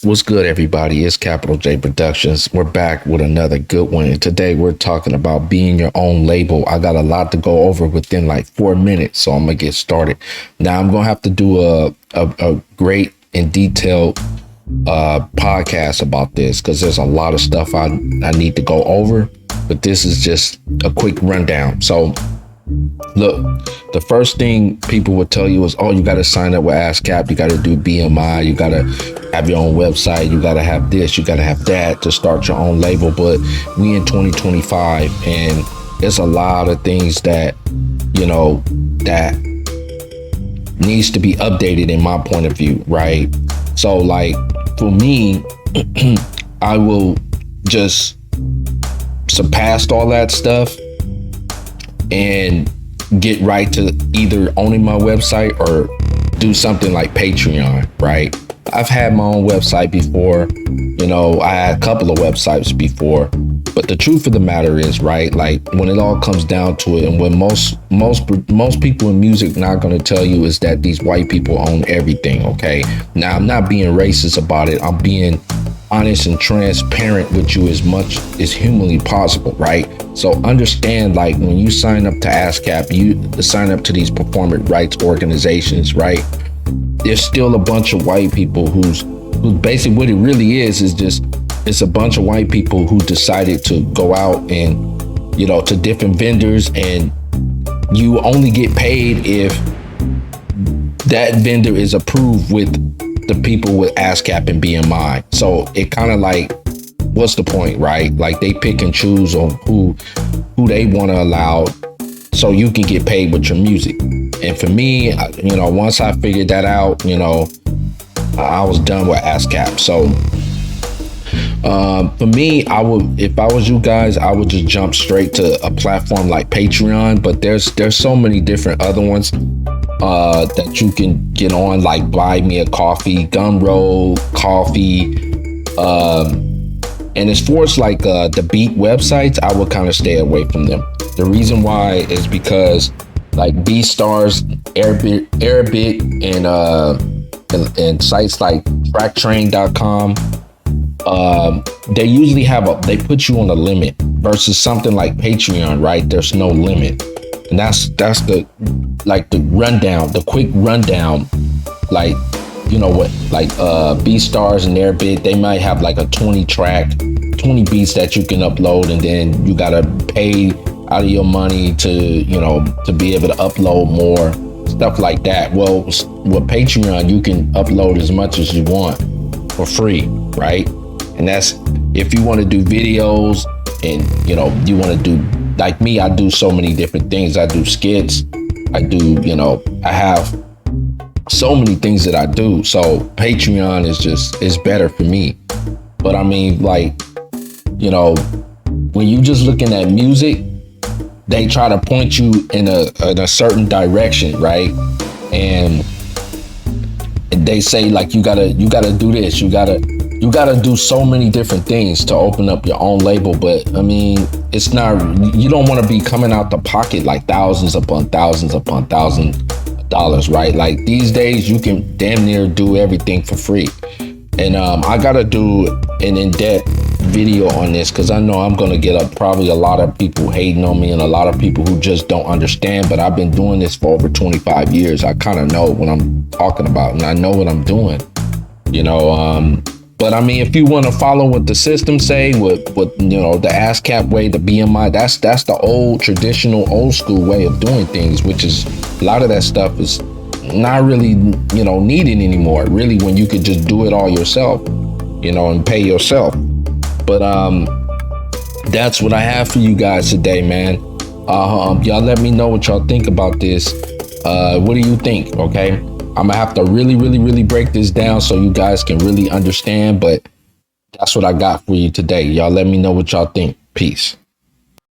What's good, everybody? It's Capital J Productions. We're back with another good one. And today we're talking about being your own label. I got a lot to go over within like 4 minutes, so I'm gonna get started. Now I'm gonna have to do a great and detailed podcast about this because there's a lot of stuff I need to go over, but this is just a quick rundown. So look, the first thing people would tell you is, oh, you got to sign up with ASCAP, you got to do BMI, you got to have your own website, you got to have this, you got to have that to start your own label. But we in 2025, and there's a lot of things that, that needs to be updated in my point of view, right? So like for me, I will just surpass all that stuff and get right to either owning my website or do something like Patreon, right? I've had my own website before, I had a couple of websites before, but the truth of the matter is, right, like when it all comes down to it, and when most people in music not going to tell you is that these white people own everything, okay? Now, I'm not being racist about it. I'm being honest and transparent with you as much as humanly possible, right? So understand, like when you sign up to ASCAP, you sign up to these performance rights organizations, right? There's still a bunch of white people who's basically what it really is just it's a bunch of white people who decided to go out and to different vendors, and you only get paid if that vendor is approved with the people with ASCAP and BMI. So it kind of like, what's the point, right? Like they pick and choose on who they want to allow so you can get paid with your music. And for me, once I figured that out, I was done with ASCAP. So for me, if I was you guys, I would just jump straight to a platform like Patreon, but there's so many different other ones that you can get on, like Buy Me a Coffee, Gumroad, Coffee, and as far as like the beat websites, I would kind of stay away from them. The reason why is because like BeatStars, Arabic, and sites like tracktrain.com, they usually they put you on a limit versus something like Patreon, right? There's no limit. And that's the rundown, the quick rundown, like, BeatStars and Arabic, they might have like a 20 beats that you can upload, and then you gotta pay out of your money to be able to upload more stuff like that. Well, with Patreon, you can upload as much as you want for free, right? And that's if you want to do videos and you want to do like me. I do so many different things. I do skits, I do I have so many things that I do. So Patreon is better for me. But I mean, like, when you just looking at music, they try to point you in a certain direction, right? And they say like you gotta do this, you gotta do so many different things to open up your own label. But I mean, it's not, you don't want to be coming out the pocket like thousands upon thousands upon thousands of dollars, right? Like these days you can damn near do everything for free. And I gotta do an in-depth video on this because I know I'm gonna get probably a lot of people hating on me and a lot of people who just don't understand. But I've been doing this for over 25 years. I kind of know what I'm talking about, and I know what I'm doing. But I mean, if you want to follow what the system say, with the ASCAP way, the BMI, that's the old traditional, old school way of doing things, which is a lot of that stuff is not really needed anymore. Really, when you could just do it all yourself, and pay yourself. But that's what I have for you guys today, man. Y'all let me know what y'all think about this. What do you think? Okay. I'm gonna have to really, really, really break this down so you guys can really understand, but that's what I got for you today. Y'all let me know what y'all think. Peace.